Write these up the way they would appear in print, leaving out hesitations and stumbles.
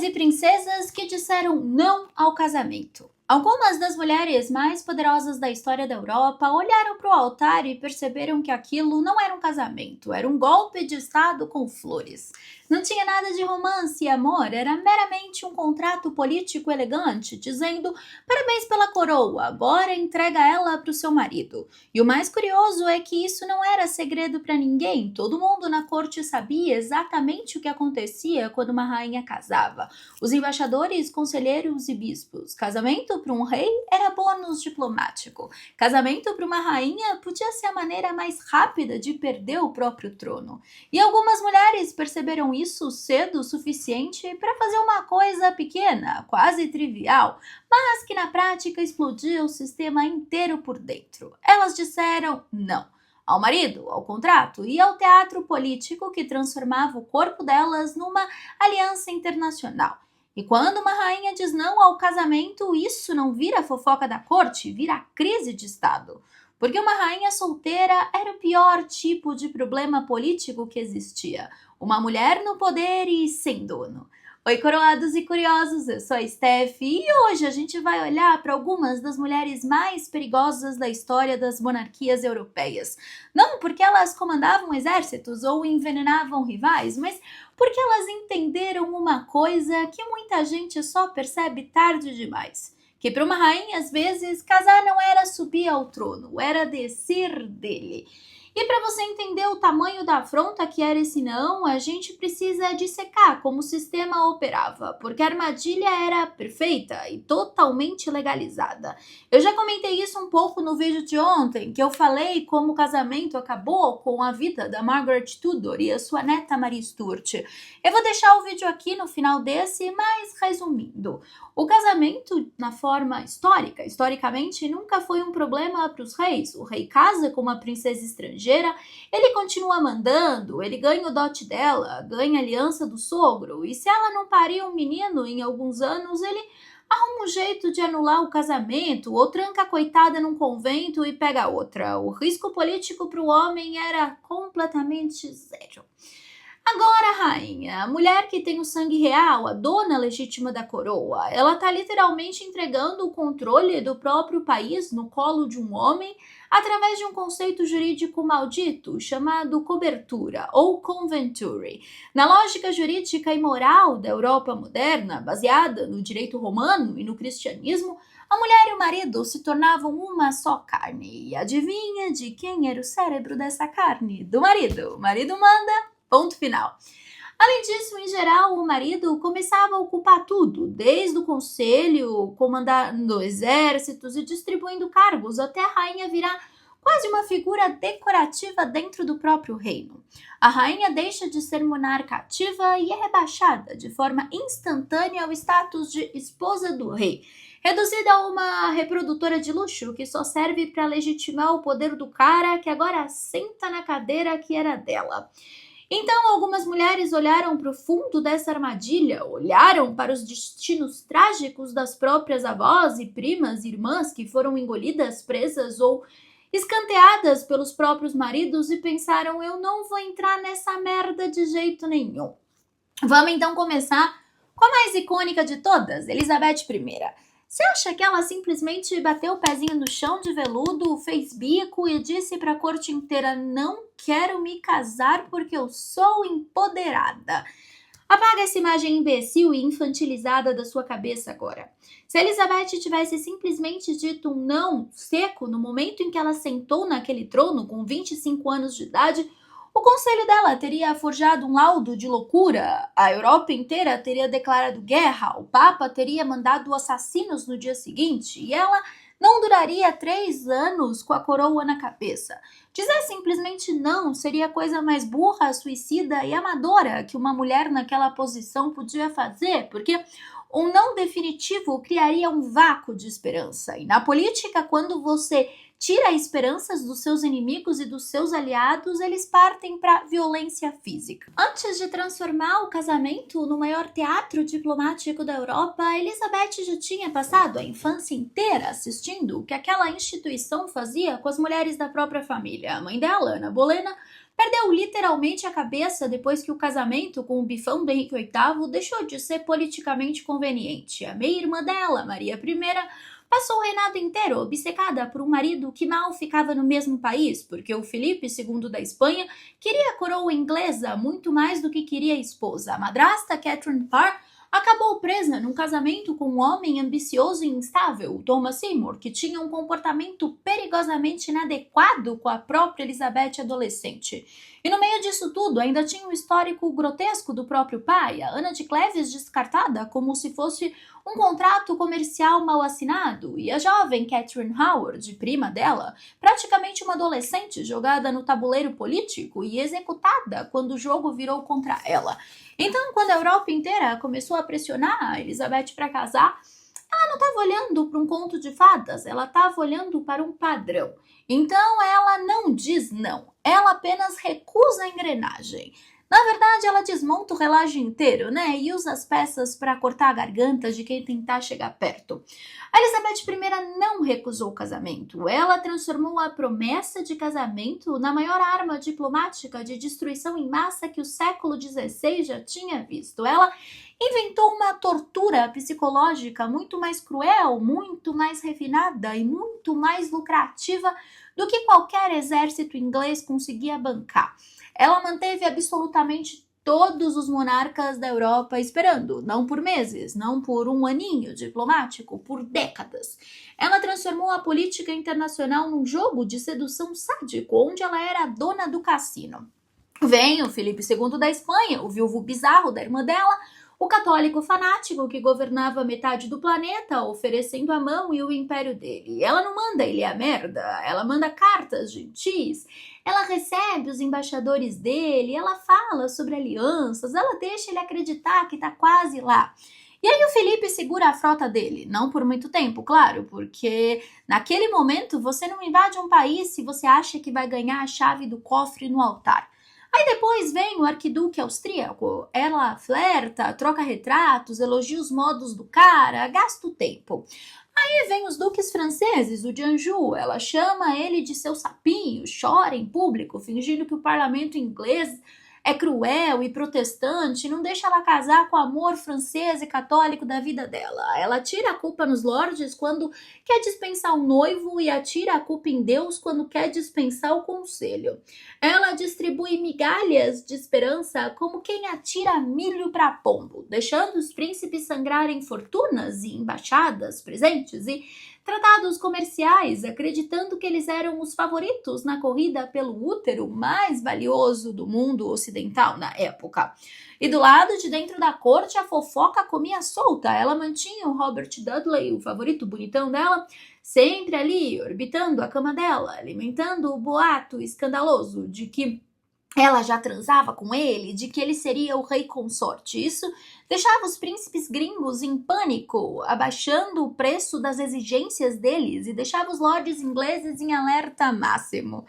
e princesas que disseram não ao casamento. Algumas das mulheres mais poderosas da história da Europa olharam para o altar e perceberam que aquilo não era um casamento, era um golpe de estado com flores. Não tinha nada de romance e amor, era meramente um contrato político elegante, dizendo parabéns pela coroa, agora entrega ela para o seu marido. E o mais curioso é que isso não era segredo para ninguém, todo mundo na corte sabia exatamente o que acontecia quando uma rainha casava. Os embaixadores, conselheiros e bispos. Casamento para um rei era bônus diplomático. Casamento para uma rainha podia ser a maneira mais rápida de perder o próprio trono. E algumas mulheres perceberam isso cedo o suficiente para fazer uma coisa pequena, quase trivial, mas que na prática explodia o sistema inteiro por dentro. Elas disseram não ao marido, ao contrato e ao teatro político que transformava o corpo delas numa aliança internacional. E quando uma rainha diz não ao casamento, isso não vira fofoca da corte, vira crise de Estado. Porque uma rainha solteira era o pior tipo de problema político que existia. Uma mulher no poder e sem dono. Oi, coroados e curiosos, eu sou a Steph e hoje a gente vai olhar para algumas das mulheres mais perigosas da história das monarquias europeias. Não porque elas comandavam exércitos ou envenenavam rivais, mas porque elas entenderam uma coisa que muita gente só percebe tarde demais. Que para uma rainha, às vezes, casar não era subir ao trono, era descer dele. E para você entender o tamanho da afronta que era esse não, a gente precisa dissecar como o sistema operava, porque a armadilha era perfeita e totalmente legalizada. Eu já comentei isso um pouco no vídeo de ontem, que eu falei como o casamento acabou com a vida da Margaret Tudor e a sua neta Maria Stuart. Eu vou deixar o vídeo aqui no final desse, mas resumindo. O casamento, na forma histórica, historicamente, nunca foi um problema para os reis. O rei casa com uma princesa estrangeira, ele continua mandando, ele ganha o dote dela, ganha a aliança do sogro, e se ela não parir um menino em alguns anos, ele arruma um jeito de anular o casamento, ou tranca a coitada num convento e pega outra. O risco político para o homem era completamente zero. Agora, a rainha, a mulher que tem o sangue real, a dona legítima da coroa, ela tá literalmente entregando o controle do próprio país no colo de um homem através de um conceito jurídico maldito chamado cobertura ou conventure. Na lógica jurídica e moral da Europa moderna, baseada no direito romano e no cristianismo, a mulher e o marido se tornavam uma só carne. E adivinha de quem era o cérebro dessa carne? Do marido. O marido manda. Ponto final. Além disso, em geral, o marido começava a ocupar tudo, desde o conselho, comandando exércitos e distribuindo cargos, até a rainha virar quase uma figura decorativa dentro do próprio reino. A rainha deixa de ser monarca ativa e é rebaixada de forma instantânea ao status de esposa do rei, reduzida a uma reprodutora de luxo que só serve para legitimar o poder do cara que agora senta na cadeira que era dela. Então, algumas mulheres olharam para o fundo dessa armadilha, olharam para os destinos trágicos das próprias avós e primas e irmãs que foram engolidas, presas ou escanteadas pelos próprios maridos e pensaram: eu não vou entrar nessa merda de jeito nenhum. Vamos então começar com a mais icônica de todas, Elizabeth I. Você acha que ela simplesmente bateu o pezinho no chão de veludo, fez bico e disse para a corte inteira: não quero me casar porque eu sou empoderada? Apaga essa imagem imbecil e infantilizada da sua cabeça agora. Se Elizabeth tivesse simplesmente dito um não seco no momento em que ela sentou naquele trono com 25 anos de idade, o conselho dela teria forjado um laudo de loucura, a Europa inteira teria declarado guerra, o Papa teria mandado assassinos no dia seguinte e ela não duraria 3 anos com a coroa na cabeça. Dizer simplesmente não seria a coisa mais burra, suicida e amadora que uma mulher naquela posição podia fazer, porque um não definitivo criaria um vácuo de esperança. E na política, quando você tira esperanças dos seus inimigos e dos seus aliados, eles partem para violência física. Antes de transformar o casamento no maior teatro diplomático da Europa, Elizabeth já tinha passado a infância inteira assistindo o que aquela instituição fazia com as mulheres da própria família. A mãe dela, Ana Bolena, perdeu literalmente a cabeça depois que o casamento com o bifão do Henrique VIII deixou de ser politicamente conveniente. A meia-irmã dela, Maria I, passou o reinado inteiro obcecada por um marido que mal ficava no mesmo país, porque o Felipe II da Espanha queria a coroa inglesa muito mais do que queria a esposa. A madrasta Catherine Parr acabou presa num casamento com um homem ambicioso e instável, o Thomas Seymour, que tinha um comportamento perigosamente inadequado com a própria Elizabeth adolescente. E no meio disso tudo, ainda tinha um histórico grotesco do próprio pai, a Ana de Cleves descartada como se fosse um contrato comercial mal assinado, e a jovem Catherine Howard, prima dela, praticamente uma adolescente jogada no tabuleiro político e executada quando o jogo virou contra ela. Então, quando a Europa inteira começou a pressionar a Elizabeth para casar, ela não estava olhando para um conto de fadas, ela estava olhando para um padrão. Então, ela não diz não, ela apenas recusa a engrenagem. Na verdade, ela desmonta o relógio inteiro, né? E usa as peças para cortar a garganta de quem tentar chegar perto. A Elizabeth I não recusou o casamento. Ela transformou a promessa de casamento na maior arma diplomática de destruição em massa que o século XVI já tinha visto. Ela inventou uma tortura psicológica muito mais cruel, muito mais refinada e muito mais lucrativa do que qualquer exército inglês conseguia bancar. Ela manteve absolutamente todos os monarcas da Europa esperando, não por meses, não por um aninho diplomático, por décadas. Ela transformou a política internacional num jogo de sedução sádico, onde ela era a dona do cassino. Vem o Felipe II da Espanha, o viúvo bizarro da irmã dela, o católico fanático que governava metade do planeta, oferecendo a mão e o império dele. Ela não manda ele a merda, ela manda cartas gentis, ela recebe os embaixadores dele, ela fala sobre alianças, ela deixa ele acreditar que tá quase lá. E aí o Felipe segura a frota dele, não por muito tempo, claro, porque naquele momento você não invade um país se você acha que vai ganhar a chave do cofre no altar. Aí depois vem o arquiduque austríaco, ela flerta, troca retratos, elogia os modos do cara, gasta o tempo. Aí vem os duques franceses, o de Anjou, ela chama ele de seu sapinho, chora em público, fingindo que o parlamento inglês é cruel e protestante, não deixa ela casar com o amor francês e católico da vida dela. Ela tira a culpa nos lordes quando quer dispensar o noivo e atira a culpa em Deus quando quer dispensar o conselho. Ela distribui migalhas de esperança como quem atira milho para pombo, deixando os príncipes sangrarem fortunas e embaixadas, presentes e tratados comerciais, acreditando que eles eram os favoritos na corrida pelo útero mais valioso do mundo ocidental na época. E do lado de dentro da corte, a fofoca comia solta. Ela mantinha o Robert Dudley, o favorito bonitão dela, sempre ali, orbitando a cama dela, alimentando o boato escandaloso de que ela já transava com ele, de que ele seria o rei consorte. Isso deixava os príncipes gringos em pânico, abaixando o preço das exigências deles e deixava os lordes ingleses em alerta máximo.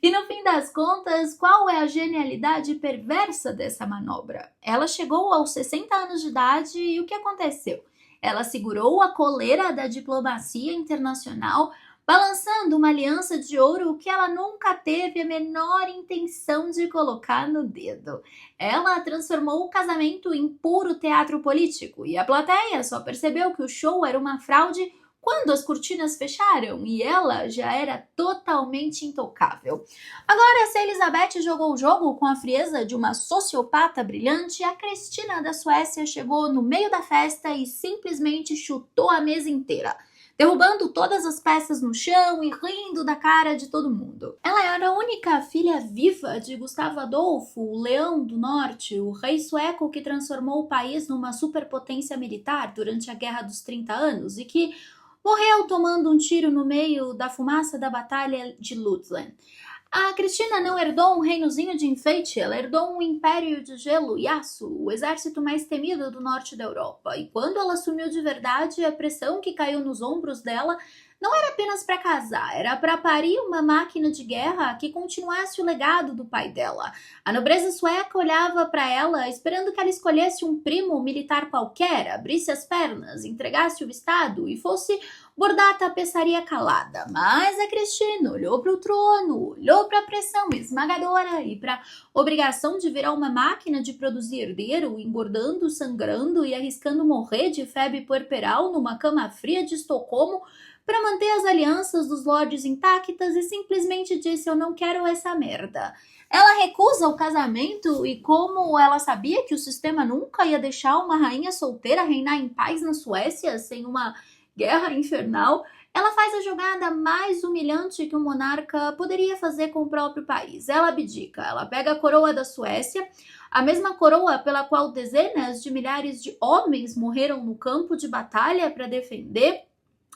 E no fim das contas, qual é a genialidade perversa dessa manobra? Ela chegou aos 60 anos de idade e o que aconteceu? Ela segurou a coleira da diplomacia internacional, balançando uma aliança de ouro que ela nunca teve a menor intenção de colocar no dedo. Ela transformou o casamento em puro teatro político e a plateia só percebeu que o show era uma fraude quando as cortinas fecharam e ela já era totalmente intocável. Agora, se a Elizabeth jogou o jogo com a frieza de uma sociopata brilhante, a Cristina da Suécia chegou no meio da festa e simplesmente chutou a mesa inteira, derrubando todas as peças no chão e rindo da cara de todo mundo. Ela era a única filha viva de Gustavo Adolfo, o Leão do Norte, o rei sueco que transformou o país numa superpotência militar durante a Guerra dos 30 Anos e que morreu tomando um tiro no meio da fumaça da Batalha de Lützen. A Cristina não herdou um reinozinho de enfeite, ela herdou um império de gelo e aço, o exército mais temido do norte da Europa. E quando ela assumiu de verdade, a pressão que caiu nos ombros dela não era apenas para casar, era para parir uma máquina de guerra que continuasse o legado do pai dela. A nobreza sueca olhava para ela, esperando que ela escolhesse um primo militar qualquer, abrisse as pernas, entregasse o estado e fosse bordar a tapeçaria calada. Mas a Cristina olhou para o trono, olhou para a pressão esmagadora e para a obrigação de virar uma máquina de produzir herdeiro, engordando, sangrando e arriscando morrer de febre puerperal numa cama fria de Estocolmo para manter as alianças dos lordes intactas e simplesmente disse: eu não quero essa merda. Ela recusa o casamento e, como ela sabia que o sistema nunca ia deixar uma rainha solteira reinar em paz na Suécia sem uma guerra infernal, ela faz a jogada mais humilhante que um monarca poderia fazer com o próprio país. Ela abdica, ela pega a coroa da Suécia, a mesma coroa pela qual dezenas de milhares de homens morreram no campo de batalha para defender,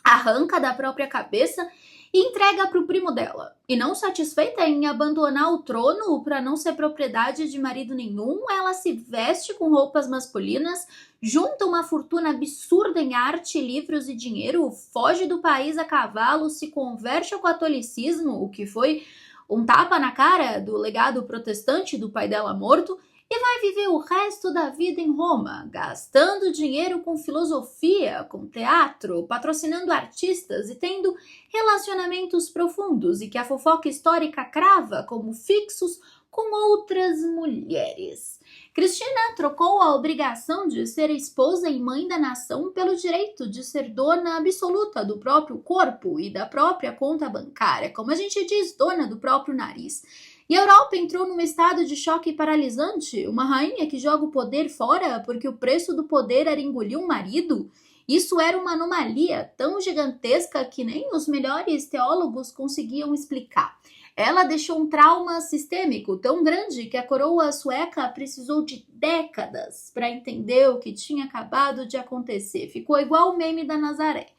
arranca da própria cabeça e entrega para o primo dela. E não satisfeita em abandonar o trono para não ser propriedade de marido nenhum, ela se veste com roupas masculinas, junta uma fortuna absurda em arte, livros e dinheiro, foge do país a cavalo, se converte ao catolicismo, o que foi um tapa na cara do legado protestante do pai dela morto, e vai viver o resto da vida em Roma, gastando dinheiro com filosofia, com teatro, patrocinando artistas e tendo relacionamentos profundos e que a fofoca histórica crava como fixos com outras mulheres. Cristina trocou a obrigação de ser esposa e mãe da nação pelo direito de ser dona absoluta do próprio corpo e da própria conta bancária, como a gente diz, dona do próprio nariz. E a Europa entrou num estado de choque paralisante. Uma rainha que joga o poder fora porque o preço do poder era engolir um marido. Isso era uma anomalia tão gigantesca que nem os melhores teólogos conseguiam explicar. Ela deixou um trauma sistêmico tão grande que a coroa sueca precisou de décadas para entender o que tinha acabado de acontecer. Ficou igual o meme da Nazaré.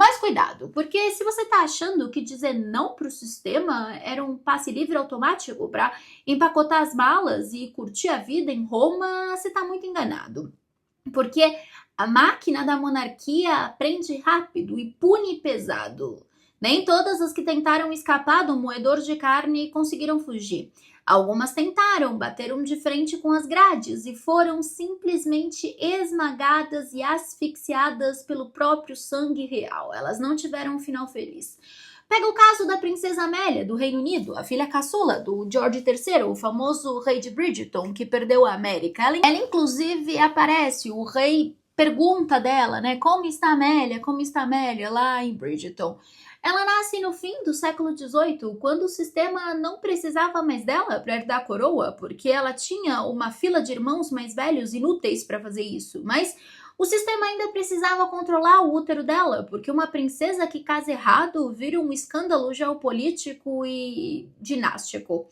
Mas cuidado, porque se você está achando que dizer não para o sistema era um passe livre automático para empacotar as malas e curtir a vida em Roma, você está muito enganado. Porque a máquina da monarquia aprende rápido e pune pesado. Nem todas as que tentaram escapar do moedor de carne conseguiram fugir. Algumas tentaram, bateram de frente com as grades e foram simplesmente esmagadas e asfixiadas pelo próprio sangue real. Elas não tiveram um final feliz. Pega o caso da princesa Amélia, do Reino Unido, a filha caçula do George III, o famoso rei de Bridgerton, que perdeu a América. Ela inclusive aparece, o rei pergunta dela, né, como está a Amélia lá em Bridgerton. Ela nasce no fim do século XVIII, quando o sistema não precisava mais dela para herdar a coroa, porque ela tinha uma fila de irmãos mais velhos inúteis para fazer isso. Mas o sistema ainda precisava controlar o útero dela, porque uma princesa que casa errado vira um escândalo geopolítico e dinástico.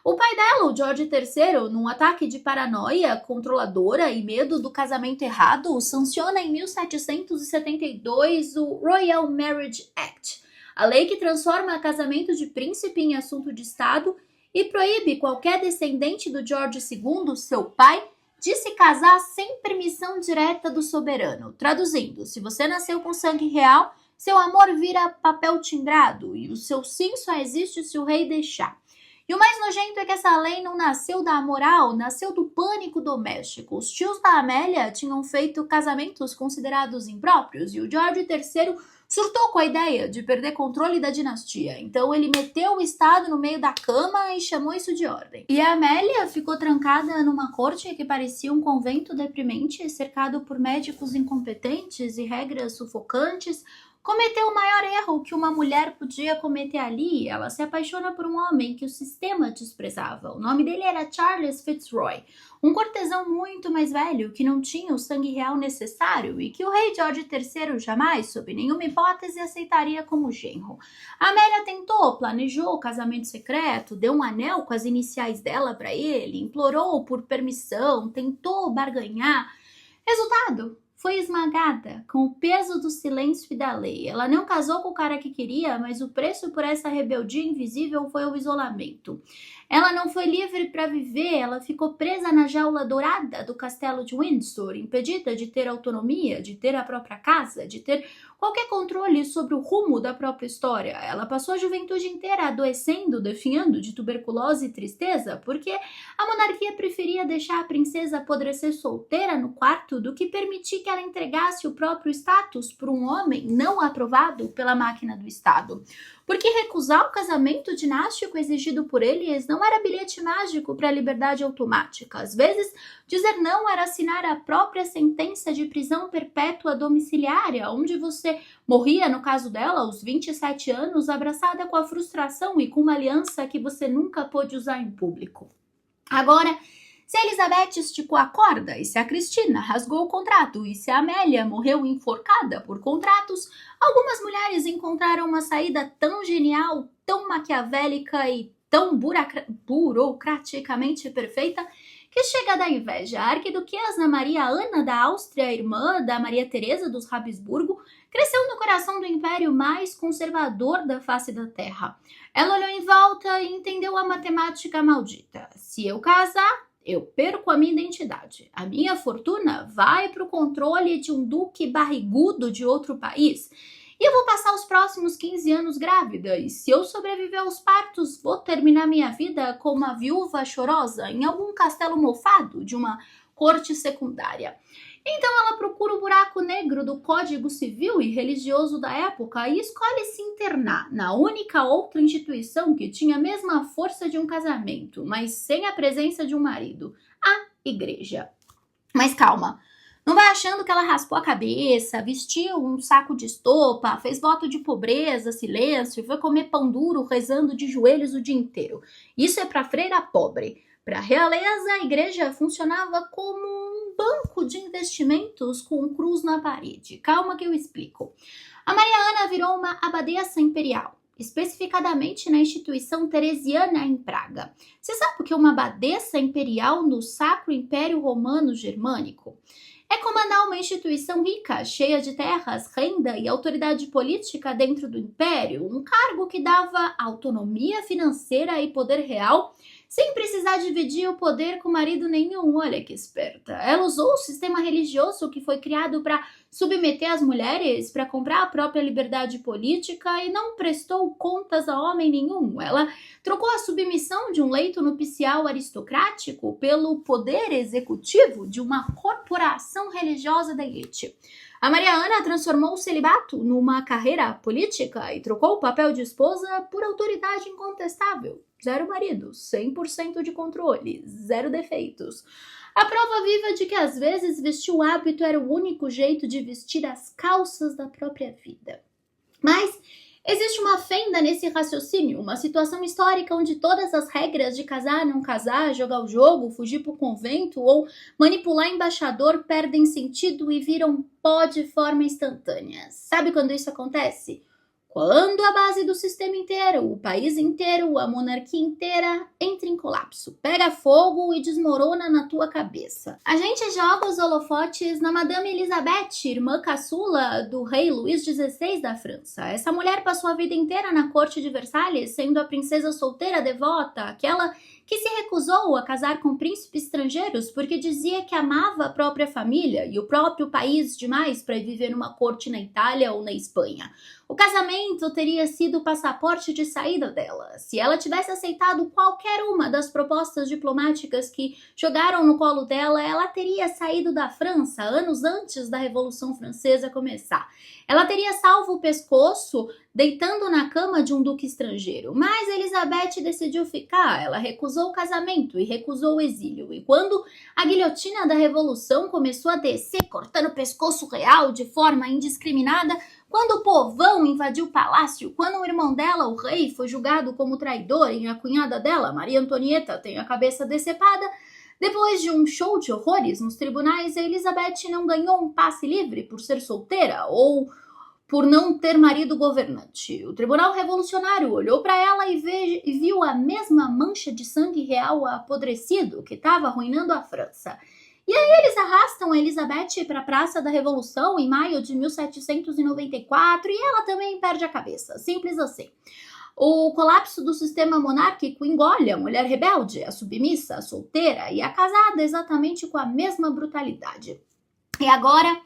O pai dela, o George III, num ataque de paranoia controladora e medo do casamento errado, sanciona em 1772 o Royal Marriage Act, a lei que transforma casamento de príncipe em assunto de Estado e proíbe qualquer descendente do George II, seu pai, de se casar sem permissão direta do soberano. Traduzindo, se você nasceu com sangue real, seu amor vira papel timbrado e o seu sim só existe se o rei deixar. E o mais nojento é que essa lei não nasceu da moral, nasceu do pânico doméstico. Os tios da Amélia tinham feito casamentos considerados impróprios e o George III surtou com a ideia de perder controle da dinastia. Então ele meteu o Estado no meio da cama e chamou isso de ordem. E a Amélia ficou trancada numa corte que parecia um convento deprimente, cercado por médicos incompetentes e regras sufocantes. Cometeu o maior erro que uma mulher podia cometer ali. Ela se apaixona por um homem que o sistema desprezava. O nome dele era Charles Fitzroy, um cortesão muito mais velho que não tinha o sangue real necessário e que o rei George III jamais, sob nenhuma hipótese, aceitaria como genro. A Amélia tentou, planejou o casamento secreto, deu um anel com as iniciais dela para ele, implorou por permissão, tentou barganhar. Resultado? Foi esmagada com o peso do silêncio e da lei. Ela não casou com o cara que queria, mas o preço por essa rebeldia invisível foi o isolamento. Ela não foi livre para viver, ela ficou presa na jaula dourada do castelo de Windsor, impedida de ter autonomia, de ter a própria casa, de ter qualquer controle sobre o rumo da própria história. Ela passou a juventude inteira adoecendo, definhando de tuberculose e tristeza, porque a monarquia preferia deixar a princesa apodrecer solteira no quarto do que permitir que ela entregasse o próprio status por um homem não aprovado pela máquina do Estado. Porque recusar o casamento dinástico exigido por eles não era bilhete mágico para a liberdade automática. Às vezes, dizer não era assinar a própria sentença de prisão perpétua domiciliária, onde você morria, no caso dela, aos 27 anos, abraçada com a frustração e com uma aliança que você nunca pôde usar em público. Agora, se a Elizabeth esticou a corda, e se a Cristina rasgou o contrato, e se a Amélia morreu enforcada por contratos, algumas mulheres encontraram uma saída tão genial, tão maquiavélica e tão burocraticamente perfeita que chega da inveja. A arquiduquesa Maria Ana da Áustria, irmã da Maria Teresa dos Habsburgo, cresceu no coração do império mais conservador da face da terra. Ela olhou em volta e entendeu a matemática maldita. Se eu casar, eu perco a minha identidade. A minha fortuna vai para o controle de um duque barrigudo de outro país. E eu vou passar os próximos 15 anos grávida. E se eu sobreviver aos partos, vou terminar minha vida como uma viúva chorosa em algum castelo mofado de uma corte secundária. Então ela procura o buraco negro do Código Civil e Religioso da época e escolhe se internar na única outra instituição que tinha a mesma força de um casamento, mas sem a presença de um marido, a igreja. Mas calma, não vai achando que ela raspou a cabeça, vestiu um saco de estopa, fez voto de pobreza, silêncio, foi comer pão duro rezando de joelhos o dia inteiro. Isso é para freira pobre. Para a realeza, a igreja funcionava como um banco de investimentos com um cruz na parede. Calma que eu explico. A Maria Ana virou uma abadesa imperial, especificadamente na instituição teresiana em Praga. Você sabe o que é uma abadesa imperial no Sacro Império Romano Germânico? É comandar uma instituição rica, cheia de terras, renda e autoridade política dentro do império, um cargo que dava autonomia financeira e poder real, sem precisar dividir o poder com marido nenhum. Olha que esperta. Ela usou o sistema religioso que foi criado para submeter as mulheres, para comprar a própria liberdade política e não prestou contas a homem nenhum. Ela trocou a submissão de um leito nupcial aristocrático pelo poder executivo de uma corporação religiosa da elite. A Maria Ana transformou o celibato numa carreira política e trocou o papel de esposa por autoridade incontestável. 0 marido, 100% de controle, 0 defeitos. A prova viva de que às vezes vestir o hábito era o único jeito de vestir as calças da própria vida. Mas existe uma fenda nesse raciocínio, uma situação histórica onde todas as regras de casar, não casar, jogar o jogo, fugir pro convento ou manipular embaixador perdem sentido e viram pó de forma instantânea. Sabe quando isso acontece? Quando a base do sistema inteiro, o país inteiro, a monarquia inteira entra em colapso, pega fogo e desmorona na tua cabeça. A gente joga os holofotes na Madame Elizabeth, irmã caçula do rei Luís XVI da França. Essa mulher passou a vida inteira na corte de Versalhes, sendo a princesa solteira devota, aquela que se recusou a casar com príncipes estrangeiros porque dizia que amava a própria família e o próprio país demais para viver numa corte na Itália ou na Espanha. O casamento teria sido o passaporte de saída dela. Se ela tivesse aceitado qualquer uma das propostas diplomáticas que jogaram no colo dela, ela teria saído da França anos antes da Revolução Francesa começar. Ela teria salvo o pescoço deitando na cama de um duque estrangeiro. Mas Elizabeth decidiu ficar. Ela recusou o casamento e recusou o exílio. E quando a guilhotina da Revolução começou a descer, cortando o pescoço real de forma indiscriminada, quando o povão invadiu o palácio, quando o irmão dela, o rei, foi julgado como traidor e a cunhada dela, Maria Antonieta, tem a cabeça decepada, depois de um show de horrores nos tribunais, a Elizabeth não ganhou um passe livre por ser solteira ou por não ter marido governante. O Tribunal Revolucionário olhou para ela e viu a mesma mancha de sangue real apodrecido que estava arruinando a França. E aí eles arrastam a Elizabeth para a Praça da Revolução em maio de 1794 e ela também perde a cabeça, simples assim. O colapso do sistema monárquico engole a mulher rebelde, a submissa, a solteira e a casada exatamente com a mesma brutalidade. E agora,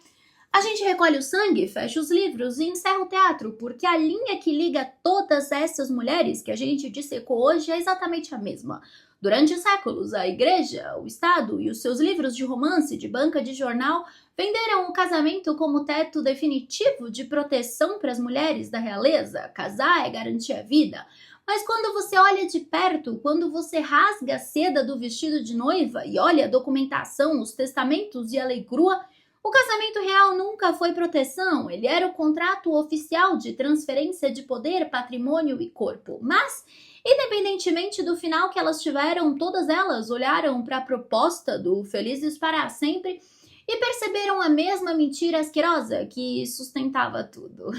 a gente recolhe o sangue, fecha os livros e encerra o teatro, porque a linha que liga todas essas mulheres que a gente dissecou hoje é exatamente a mesma. Durante séculos, a igreja, o Estado e os seus livros de romance de banca de jornal venderam o casamento como teto definitivo de proteção para as mulheres da realeza. Casar é garantir a vida. Mas quando você olha de perto, quando você rasga a seda do vestido de noiva e olha a documentação, os testamentos e a lei crua, o casamento real nunca foi proteção, ele era o contrato oficial de transferência de poder, patrimônio e corpo. Mas, independentemente do final que elas tiveram, todas elas olharam para a proposta do Felizes para Sempre e perceberam a mesma mentira asquerosa que sustentava tudo.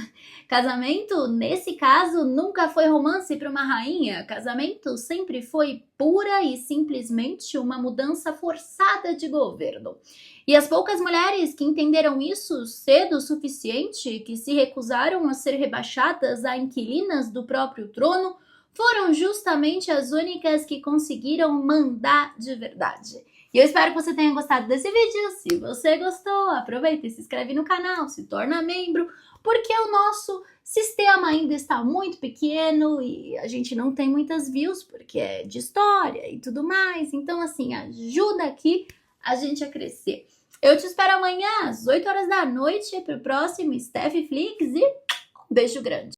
Casamento, nesse caso, nunca foi romance para uma rainha. Casamento sempre foi pura e simplesmente uma mudança forçada de governo. E as poucas mulheres que entenderam isso cedo o suficiente, que se recusaram a ser rebaixadas a inquilinas do próprio trono, foram justamente as únicas que conseguiram mandar de verdade. E eu espero que você tenha gostado desse vídeo. Se você gostou, aproveita e se inscreve no canal, se torna membro, porque o nosso sistema ainda está muito pequeno e a gente não tem muitas views, porque é de história e tudo mais. Então, assim, ajuda aqui a gente a crescer. Eu te espero amanhã às 8 horas da noite para o próximo Steph Flix e um beijo grande.